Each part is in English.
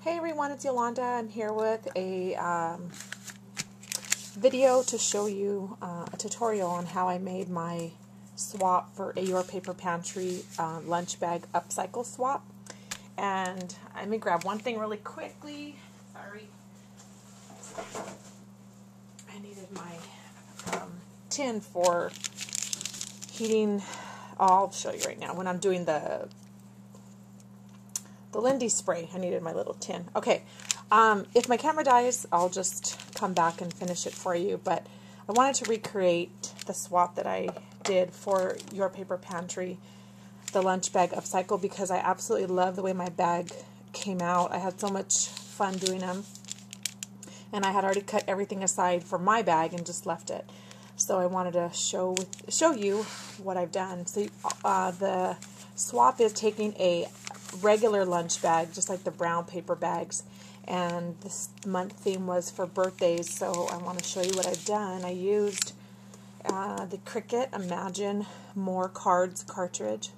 Hey everyone, it's Yolanda. I'm here with a video to show you a tutorial on how I made my swap for a Your Paper Pantry lunch bag upcycle swap. And let me grab one thing really quickly. Sorry. I needed my tin for heating. I'll show you right now when I'm doing the Lindy spray. I needed my little tin. Okay, if my camera dies, I'll just come back and finish it for you, but I wanted to recreate the swap that I did for Your Paper Pantry, the lunch bag upcycle, because I absolutely love the way my bag came out. I had so much fun doing them, and I had already cut everything aside for my bag and just left it. So I wanted to show you what I've done. So the swap is taking a regular lunch bag, just like the brown paper bags, and this month theme was for birthdays, so I want to show you what I've done. I used the Cricut Imagine More Cards cartridge,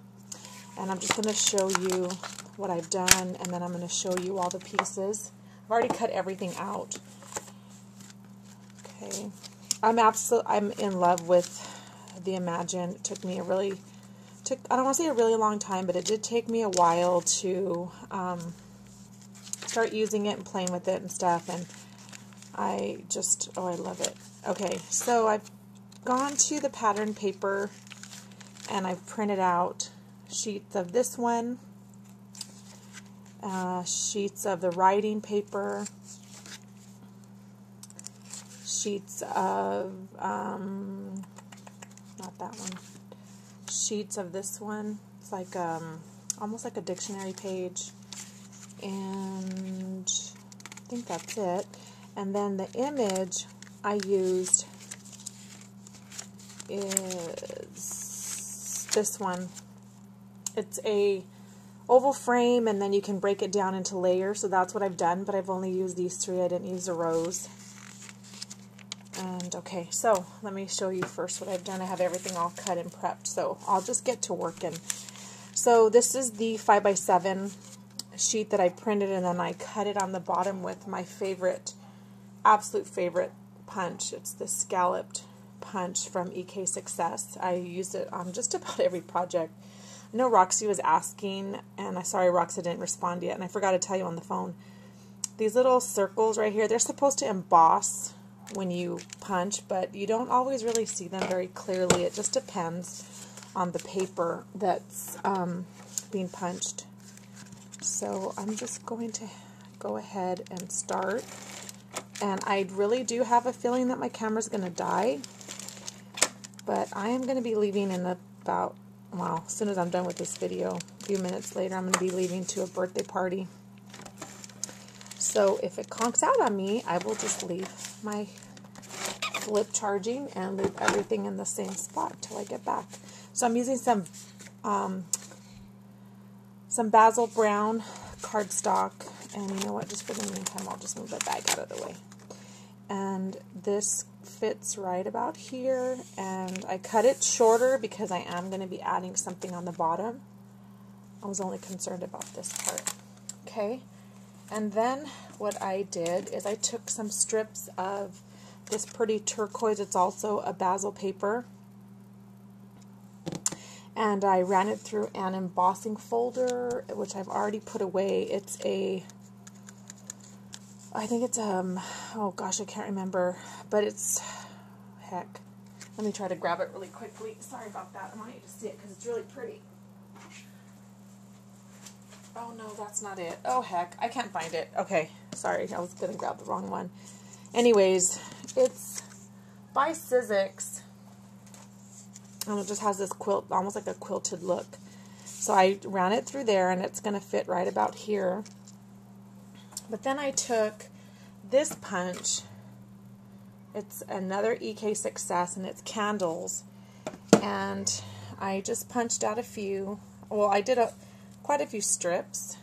and I'm just going to show you what I've done, and then I'm going to show you all the pieces. I've already cut everything out. Okay, I'm in love with the Imagine. It took me I don't want to say a really long time, but it did take me a while to start using it and playing with it and stuff, and I love it. Okay, so I've gone to the pattern paper and I've printed out sheets of this one, sheets of the writing paper, sheets of, not that one, sheets of this one. It's like almost like a dictionary page, and I think that's it. And then the image I used is this one. It's a oval frame, and then you can break it down into layers, so that's what I've done, but I've only used these three. I didn't use the rows. And okay, so let me show you first what I've done. I have everything all cut and prepped, so I'll just get to working. So this is the 5x7 sheet that I printed, and then I cut it on the bottom with my absolute favorite punch. It's the scalloped punch from EK Success. I used it on just about every project. I know Roxy was asking, and I'm sorry Roxy didn't respond yet, and I forgot to tell you on the phone. These little circles right here, they're supposed to emboss when you punch, but you don't always really see them very clearly. It just depends on the paper that's being punched. So I'm just going to go ahead and start, and I really do have a feeling that my camera's going to die, but I am going to be leaving in about, well, as soon as I'm done with this video, a few minutes later, I'm going to be leaving to a birthday party. So if it conks out on me, I will just leave my flip charging and leave everything in the same spot till I get back. So I'm using some Basil Brown cardstock, and you know what, just for the meantime, I'll just move the bag out of the way. And this fits right about here, and I cut it shorter because I am going to be adding something on the bottom. I was only concerned about this part. Okay. And then what I did is I took some strips of this pretty turquoise, it's also a basil paper, and I ran it through an embossing folder, which I've already put away. It's I think it's, oh gosh, I can't remember, but it's, heck, let me try to grab it really quickly. Sorry about that. I want you to see it because it's really pretty. Oh no, that's not it. Oh heck, I can't find it. Okay, sorry, I was going to grab the wrong one. Anyways, it's by Sizzix, and it just has this quilt, almost like a quilted look. So I ran it through there, and it's going to fit right about here. But then I took this punch. It's another EK Success, and it's candles. And I just punched out a few. Well, I did quite a few strips.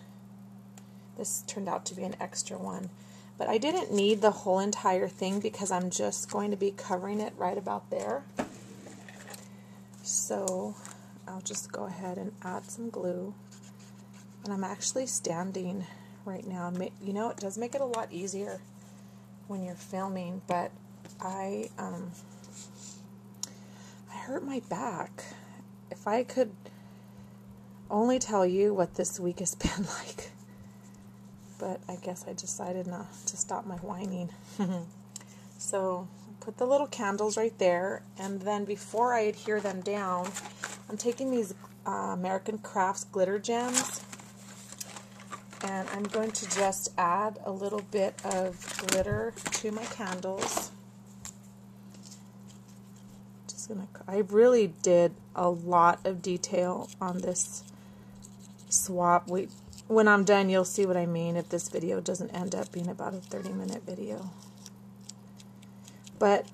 This turned out to be an extra one, but I didn't need the whole entire thing because I'm just going to be covering it right about there. So I'll just go ahead and add some glue, and I'm actually standing right now. And you know, it does make it a lot easier when you're filming, but I hurt my back. If I could only tell you what this week has been like. But I guess I decided not to stop my whining. So put the little candles right there, and then before I adhere them down, I'm taking these American Crafts glitter gems, and I'm going to just add a little bit of glitter to my candles. I really did a lot of detail on this swap. When I'm done, you'll see what I mean if this video doesn't end up being about a 30-minute video. But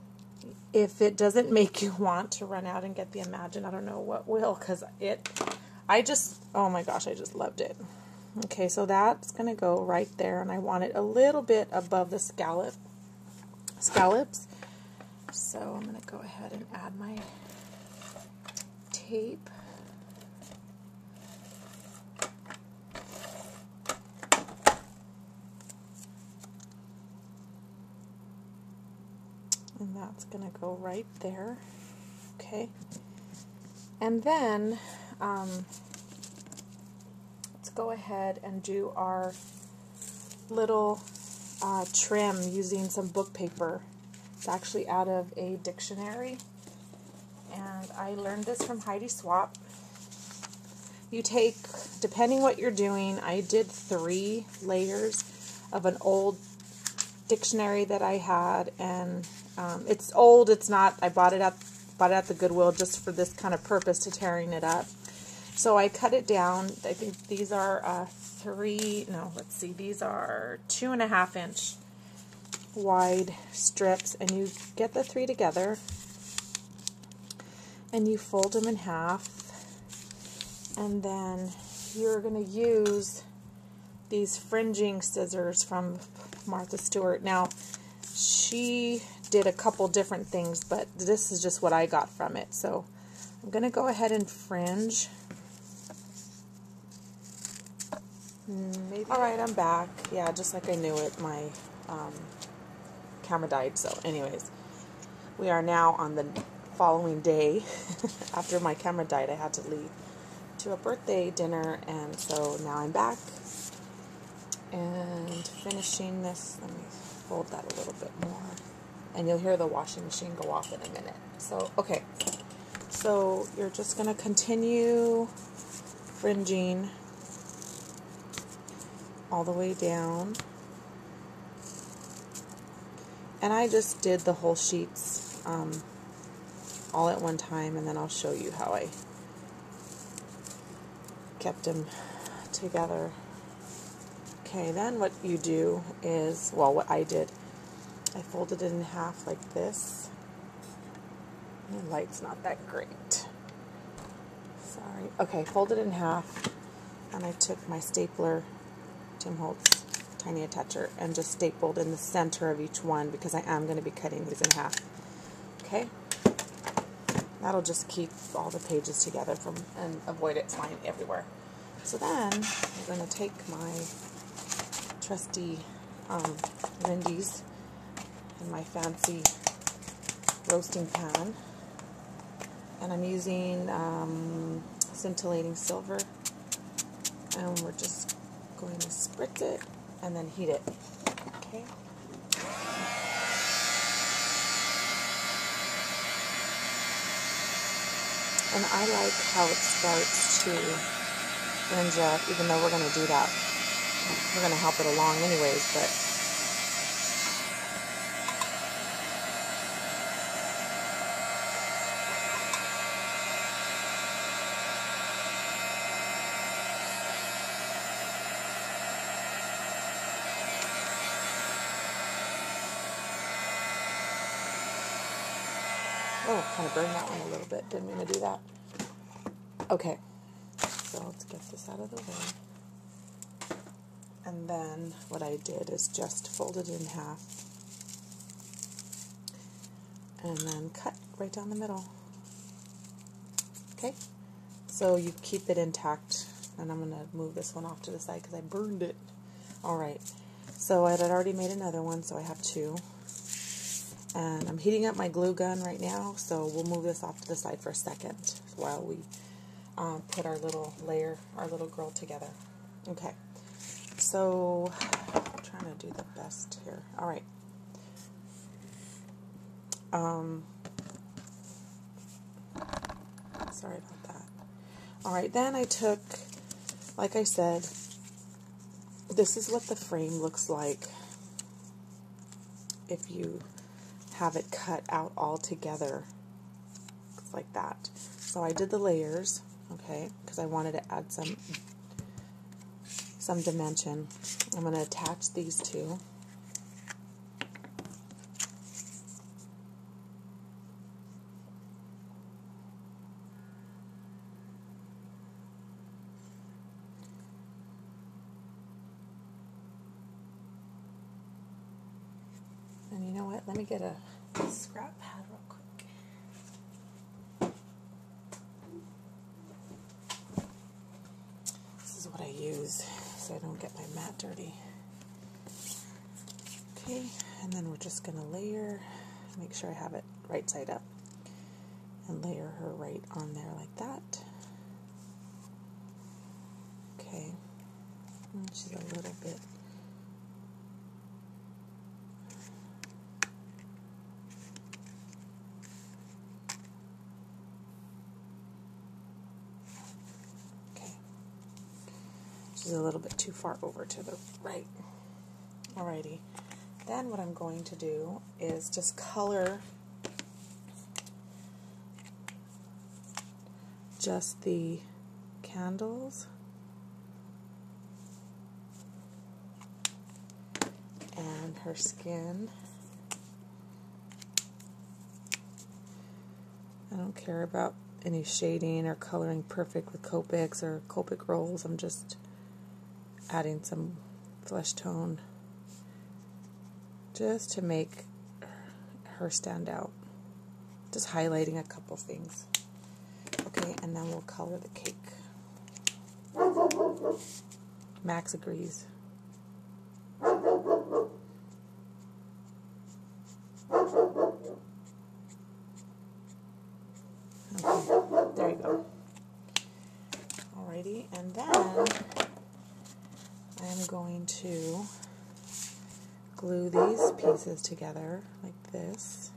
if it doesn't make you want to run out and get the Imagine, I don't know what will, because oh my gosh, I just loved it. Okay, so that's going to go right there, and I want it a little bit above the scallops. So I'm going to go ahead and add my tape. And that's going to go right there. Okay. And then let's go ahead and do our little trim using some book paper. It's actually out of a dictionary, and I learned this from Heidi Swap. You take, depending what you're doing, I did 3 layers of an old dictionary that I had, and it's old. It's not. I bought it at the Goodwill just for this kind of purpose, to tearing it up. So I cut it down. I think these are these are 2.5 inch wide strips, and you get the 3 together and you fold them in half, and then you're going to use these fringing scissors from Martha Stewart. Now, she did a couple different things, but this is just what I got from it. So I'm going to go ahead and fringe. Alright, I'm back. Yeah, just like I knew it, my camera died. So anyways, we are now on the following day. After my camera died, I had to leave to a birthday dinner, and so now I'm back and finishing this. Let me fold that a little bit more, and you'll hear the washing machine go off in a minute. So okay, so you're just going to continue fringing all the way down. And I just did the whole sheets all at one time, and then I'll show you how I kept them together. Okay, then what you do is, well, what I did, I folded it in half like this. The light's not that great. Sorry. Okay, folded it in half, and I took my stapler, Tim Holtz tiny attacher, and just stapled in the center of each one, because I am going to be cutting these in half. Okay? That'll just keep all the pages together and avoid it flying everywhere. So then I'm going to take my trusty Lindy's and my fancy roasting pan, and I'm using scintillating silver, and we're just going to spritz it and then heat it. Okay. And I like how it starts to fringe up, even though we're going to do that. We're going to help it along anyways, but oh, kind of burned that one a little bit. Didn't mean to do that. Okay, so let's get this out of the way. And then what I did is just fold it in half and then cut right down the middle. Okay, so you keep it intact, and I'm going to move this one off to the side because I burned it. Alright, so I had already made another one, so I have two. And I'm heating up my glue gun right now, so we'll move this off to the side for a second while we put our little layer, our little girl together. Okay, so I'm trying to do the best here. Alright. Sorry about that. Alright, then I took, like I said, this is what the frame looks like if you have it cut out all together. It's like that. So I did the layers, okay, because I wanted to add some dimension. I'm going to attach these two. And you know what? Let me get a scrap pad real quick. This is what I use so I don't get my mat dirty. Okay, and then we're just going to layer, make sure I have it right side up, and layer her right on there like that. Okay, and she's a little bit. She's a little bit too far over to the right. Alrighty. Then what I'm going to do is just color just the candles and her skin. I don't care about any shading or coloring perfect with Copics or Copic rolls. I'm just adding some flesh tone just to make her stand out. Just highlighting a couple things. Okay, and then we'll color the cake. Max agrees. Okay, there you go. Alrighty, and then I'm going to glue these pieces together like this.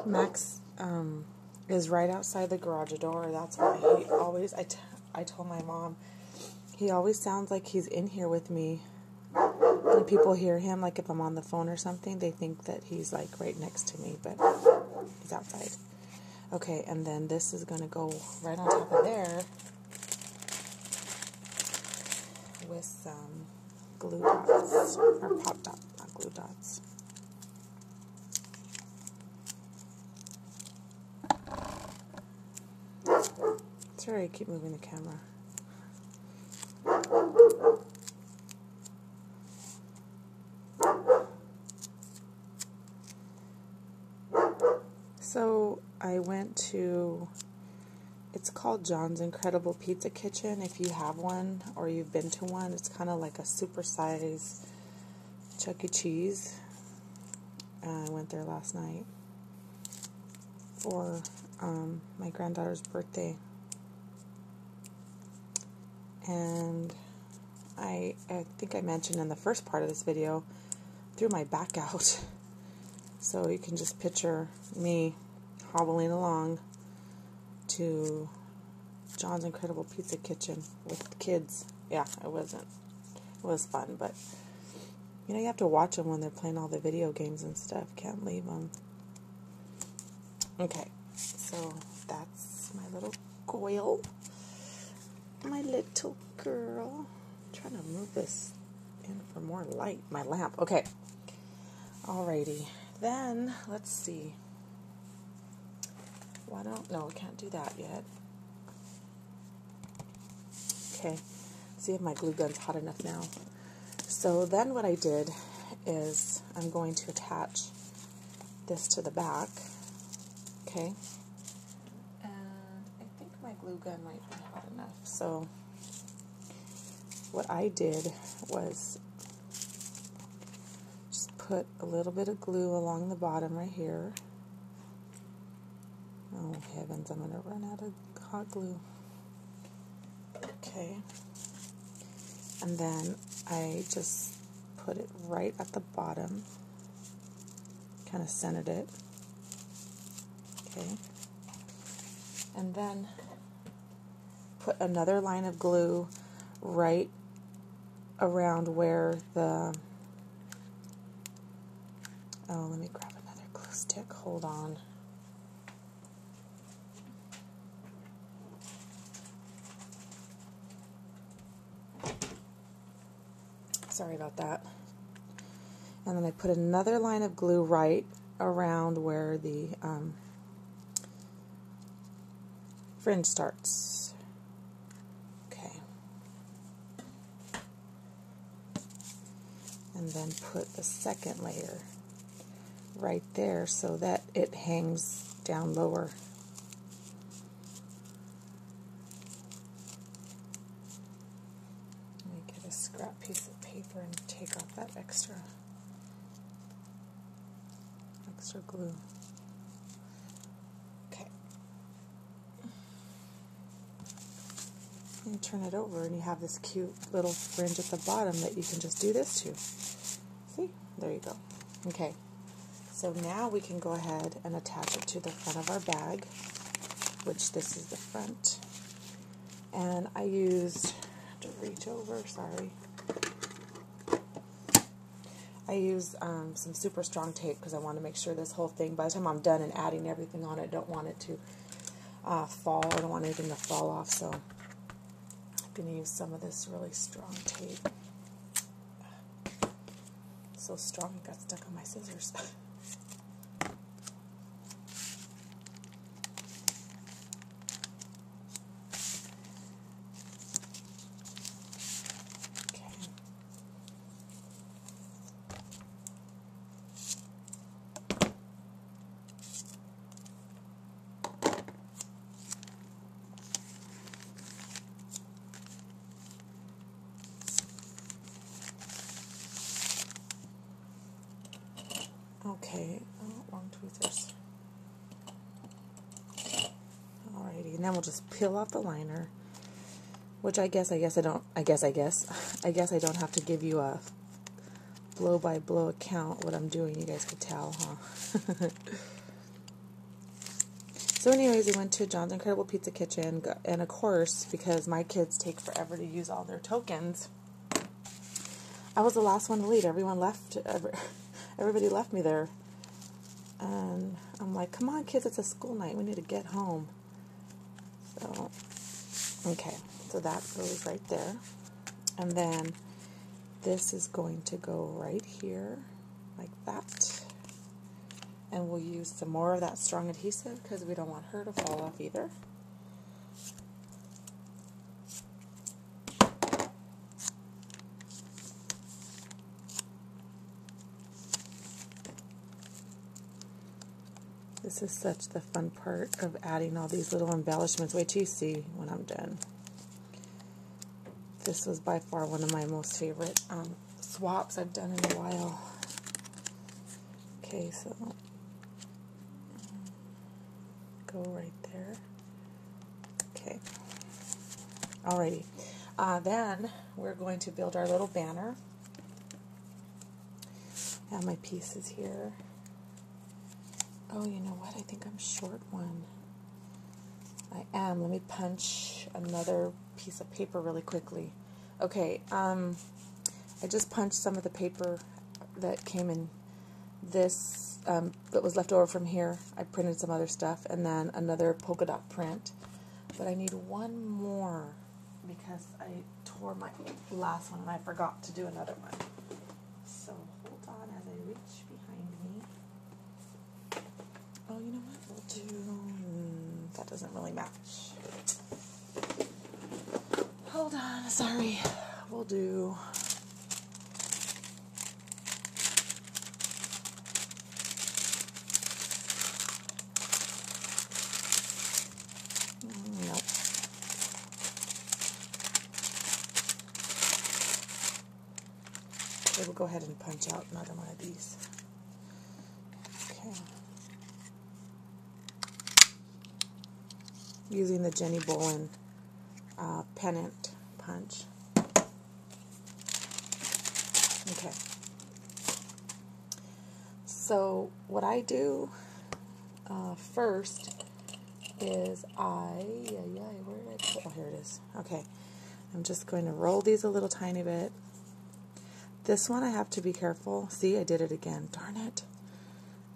Max is right outside the garage door. That's why he always, I told my mom, he always sounds like he's in here with me. When people hear him, like if I'm on the phone or something, they think that he's like right next to me, but he's outside. Okay, and then this is going to go right on top of there with some glue dots, or pop dot, not glue dots. Sorry, I keep moving the camera. So I went to, it's called John's Incredible Pizza Kitchen. If you have one or you've been to one, it's kind of like a super-size Chuck E. Cheese. I went there last night for my granddaughter's birthday. And I think I mentioned in the first part of this video, threw my back out. So you can just picture me hobbling along to John's Incredible Pizza Kitchen with kids. Yeah, it was fun, but you know, you have to watch them when they're playing all the video games and stuff. Can't leave them. Okay, so that's my little goyle. My little girl. I'm trying to move this in for more light. My lamp. Okay. Alrighty. Then, let's see. No, we can't do that yet. Okay. See if my glue gun's hot enough now. So then what I did is I'm going to attach this to the back. Okay. And I think my glue gun might be hot enough. So what I did was just put a little bit of glue along the bottom right here. Oh heavens, I'm going to run out of hot glue. Okay. And then I just put it right at the bottom. Kind of centered it. Okay. And then put another line of glue right around where the, oh, let me grab another glue stick. Hold on. Sorry about that. And then I put another line of glue right around where the fringe starts. Okay. And then put a second layer right there so that it hangs down lower. Let me get a scrap piece of paper and take off that extra glue. Okay. And you turn it over and you have this cute little fringe at the bottom that you can just do this to. See? There you go. Okay. So now we can go ahead and attach it to the front of our bag, which this is the front. And I used, to reach over, sorry. I used some super strong tape because I want to make sure this whole thing, by the time I'm done and adding everything on it, I don't want it to fall. I don't want anything to fall off, so I'm going to use some of this really strong tape. So strong it got stuck on my scissors. Okay, oh, wrong tweezers. Alrighty, and then we'll just peel off the liner, which I guess I don't have to give you a blow-by-blow account what I'm doing. You guys could tell, huh? So anyways, we went to John's Incredible Pizza Kitchen, and of course, because my kids take forever to use all their tokens, I was the last one to leave. Everyone left. Everybody left me there. And I'm like, come on, kids, it's a school night. We need to get home. So, okay. So that goes right there. And then this is going to go right here, like that. And we'll use some more of that strong adhesive because we don't want her to fall off either. This is such the fun part of adding all these little embellishments. Wait till you see when I'm done. This was by far one of my most favorite swaps I've done in a while. Okay, so go right there. Okay. Alrighty. Then we're going to build our little banner. I have my pieces here. Oh, you know what? I think I'm short one. I am. Let me punch another piece of paper really quickly. Okay, I just punched some of the paper that came in this, that was left over from here. I printed some other stuff, and then another polka dot print. But I need one more because I tore my last one and I forgot to do another one. So hold on as I reach behind me. Oh, you know what? We'll do... that doesn't really match. Hold on. Sorry. We'll do... Okay, we'll go ahead and punch out another one of these. Okay. Using the Jenny Bolin pennant punch. Okay. So what I do first is where did I put? Oh, here it is. Okay. I'm just going to roll these a little tiny bit. This one I have to be careful. See, I did it again. Darn it.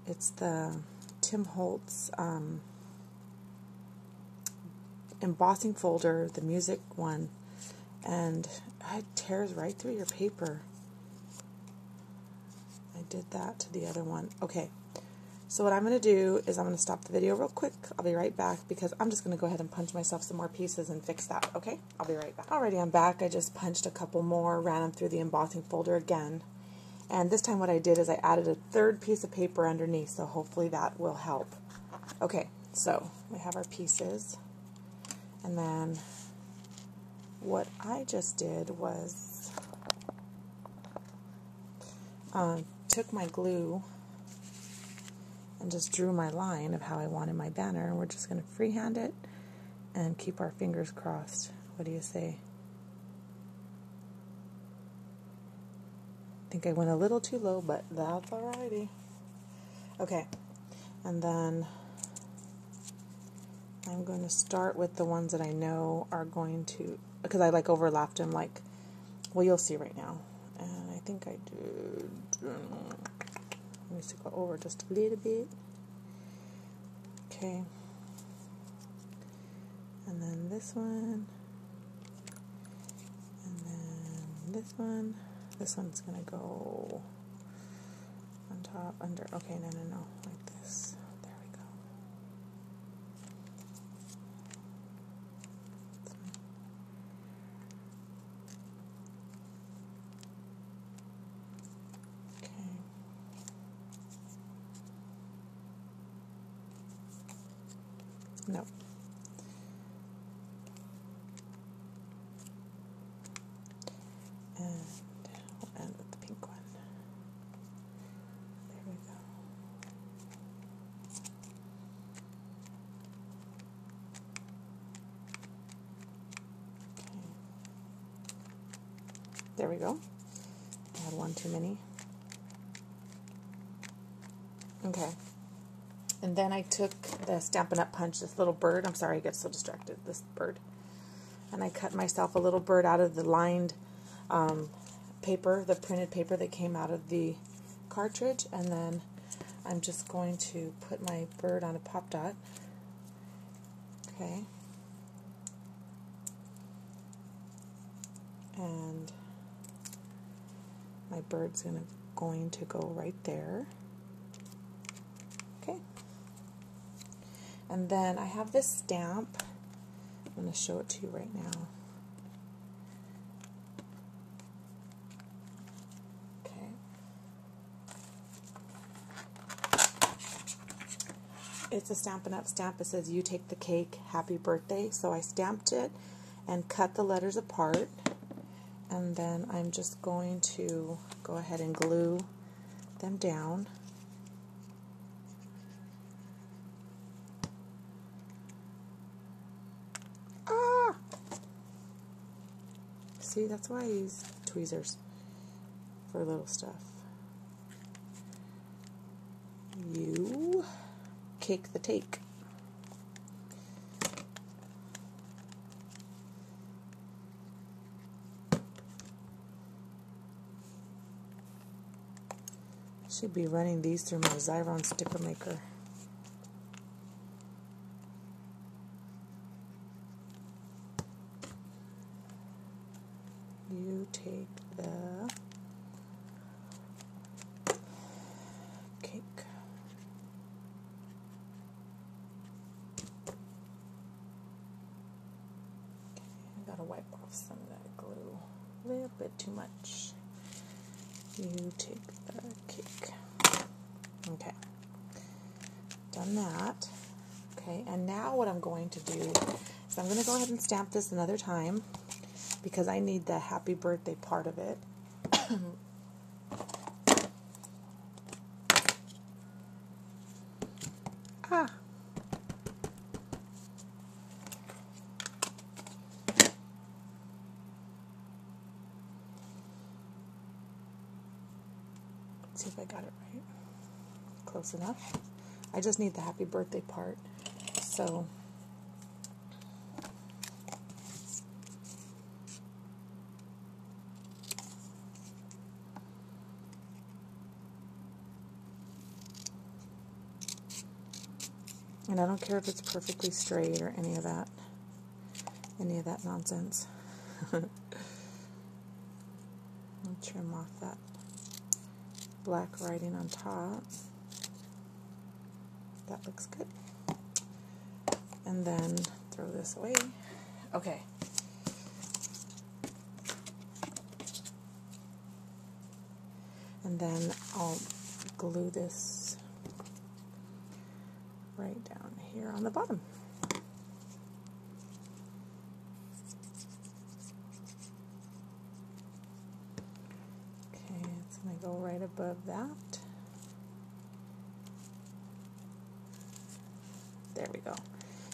It's the Tim Holtz embossing folder, the music one, and it tears right through your paper. I did that to the other one. Okay, so what I'm going to do is I'm going to stop the video real quick. I'll be right back because I'm just going to go ahead and punch myself some more pieces and fix that, okay? I'll be right back. Alrighty, I'm back. I just punched a couple more, ran them through the embossing folder again. And this time what I did is I added a third piece of paper underneath, so hopefully that will help. Okay, so we have our pieces. And then what I just did was took my glue and just drew my line of how I wanted my banner, and we're just going to freehand it and keep our fingers crossed. What do you say? I think I went a little too low, but that's alrighty. Okay, and then I'm going to start with the ones that I know are going to, because I like overlapped them, like, well, you'll see right now. And I think I did, let me go over just a little bit. Okay. And then this one. And then this one. This one's going to go on top, under. Okay, no, like this. There we go. Okay. No. And we'll end with the pink one. There we go. Okay. There we go. I had one too many. Okay. And then I took the Stampin' Up! Punch, this little bird. I'm sorry, I get so distracted. This bird. And I cut myself a little bird out of the lined paper, the printed paper that came out of the cartridge. And then I'm just going to put my bird on a pop dot. Okay. And my bird's going to go right there. Okay. And then I have this stamp. I'm going to show it to you right now. Okay. It's a Stampin' Up! Stamp. It says, "You take the cake, happy birthday." So I stamped it and cut the letters apart. And then I'm just going to go ahead and glue them down. See, that's why I use tweezers for little stuff. You cake the take. Should be running these through my Xyron sticker maker. You take the cake. I gotta wipe off some of that glue. A little bit too much. You take the cake. Okay. Done that. Okay, and now what I'm going to do is I'm going to go ahead and stamp this another time because I need the happy birthday part of it. Let's see if I got it right. Close enough. I just need the happy birthday part. So and I don't care if it's perfectly straight or any of that nonsense. I'll trim off that black writing on top. That looks good. And then throw this away. Okay. And then I'll glue this right down here on the bottom. Okay, it's going to go right above that. There we go.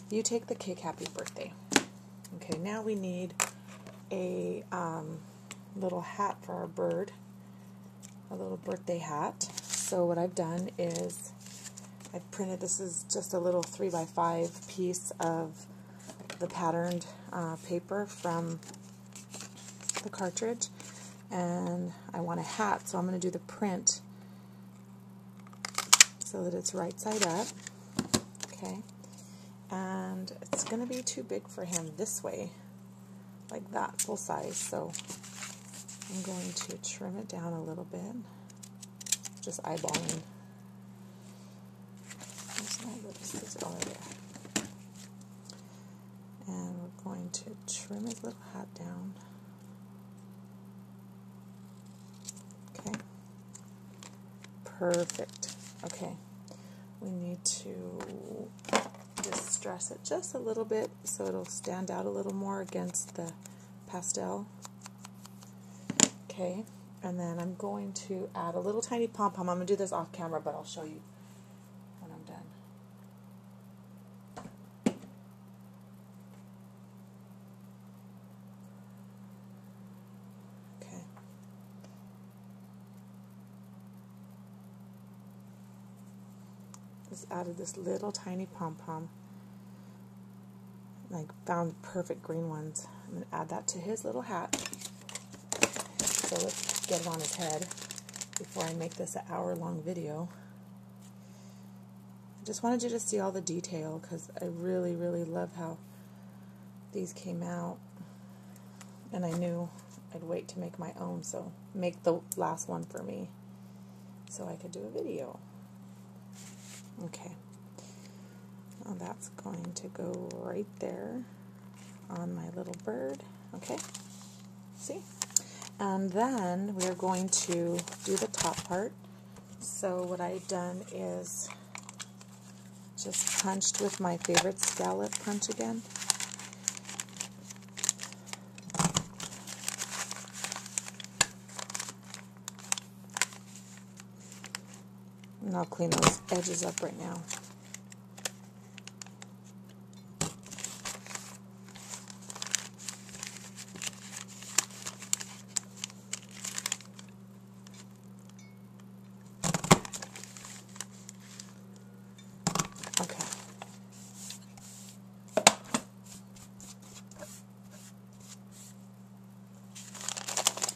You take the cake, happy birthday. Okay, now we need a little hat for our bird, a little birthday hat. So what I've done is I've printed, this is just a little 3x5 piece of the patterned paper from the cartridge, and I want a hat, so I'm going to do the print so that it's right side up. Okay, and it's going to be too big for him this way, like that, full size, so I'm going to trim it down a little bit, just eyeballing. There's my little scissor over there. And we're going to trim his little hat down. Okay. Perfect. Okay. We need to distress it just a little bit so it'll stand out a little more against the pastel. Okay. And then I'm going to add a little tiny pom-pom. I'm going to do this off camera, but I'll show you when I'm done. Okay. Just added this little tiny pom-pom. Like, found perfect green ones. I'm going to add that to his little hat. So let's get it on his head before I make this an hour-long video. I just wanted you to see all the detail because I really, really love how these came out. And I knew I'd wait to make my own, so make the last one for me so I could do a video. Okay. Now that's going to go right there on my little bird. Okay. See? And then we're going to do the top part. So what I've done is just punched with my favorite scallop punch again. And I'll clean those edges up right now. Okay.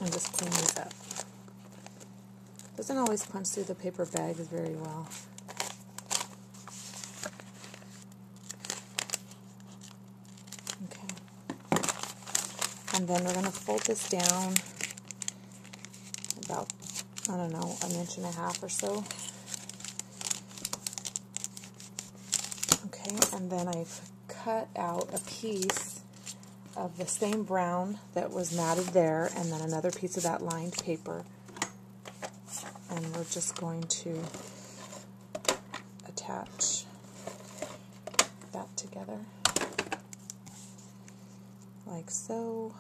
And just clean these up. Doesn't always punch through the paper bags very well. Okay. And then we're going to fold this down about, I don't know, 1.5 inches or so. Okay, and then I've cut out a piece of the same brown that was matted there, and then another piece of that lined paper. And we're just going to attach that together, like so.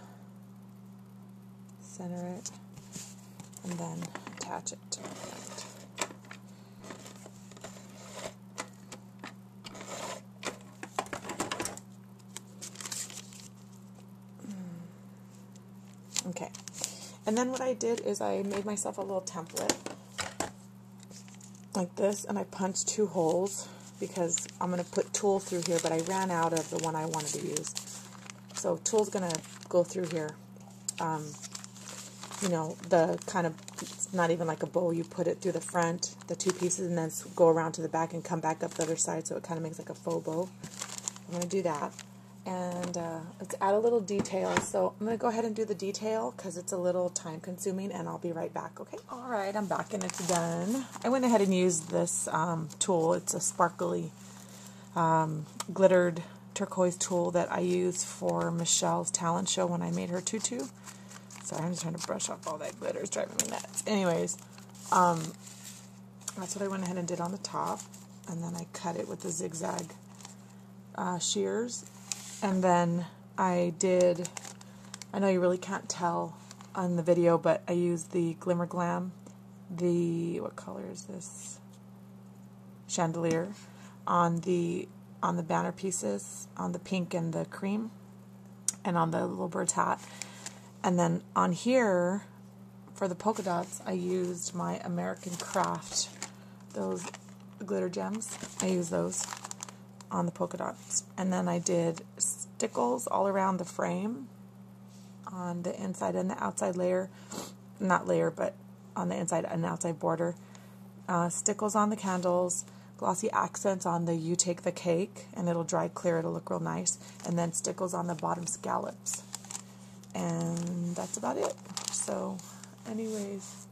Center it, and then attach it to the front. Okay, and then what I did is I made myself a little template, like this, and I punched 2 holes because I'm going to put tulle through here, but I ran out of the one I wanted to use. So tulle's going to go through here. You know, the kind of, it's not even like a bow, you put it through the front, the 2 pieces, and then go around to the back and come back up the other side, so it kind of makes like a faux bow. I'm going to do that. And let's add a little detail. So I'm going to go ahead and do the detail because it's a little time consuming, and I'll be right back, okay? Alright, I'm back and it's done. I went ahead and used this tool. It's a sparkly glittered turquoise tool that I used for Michelle's talent show when I made her tutu. Sorry, I'm just trying to brush off all that glitter. It's driving me nuts. Anyways, that's what I went ahead and did on the top. And then I cut it with the zigzag shears. And then I did, I know you really can't tell on the video, but I used the Glimmer Glam, what color is this? Chandelier, on the banner pieces, on the pink and the cream, and on the little bird's hat. And then on here, for the polka dots, I used my American Craft, those glitter gems. I used those on the polka dots. And then I did stickles all around the frame on the inside and the outside layer. Not layer, but on the inside and outside border. Stickles on the candles, glossy accents on the You Take the Cake, and it'll dry clear, it'll look real nice. And then stickles on the bottom scallops. And that's about it. So, anyways,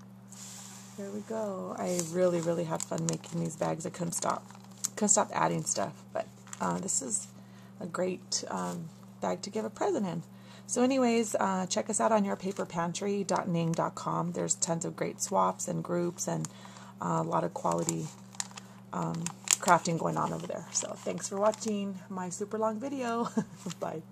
here we go. I really, really had fun making these bags. I couldn't stop adding stuff. But this is a great bag to give a present in. So anyways, check us out on yourpaperpantry.ning.com. There's tons of great swaps and groups and a lot of quality crafting going on over there. So thanks for watching my super long video. Bye.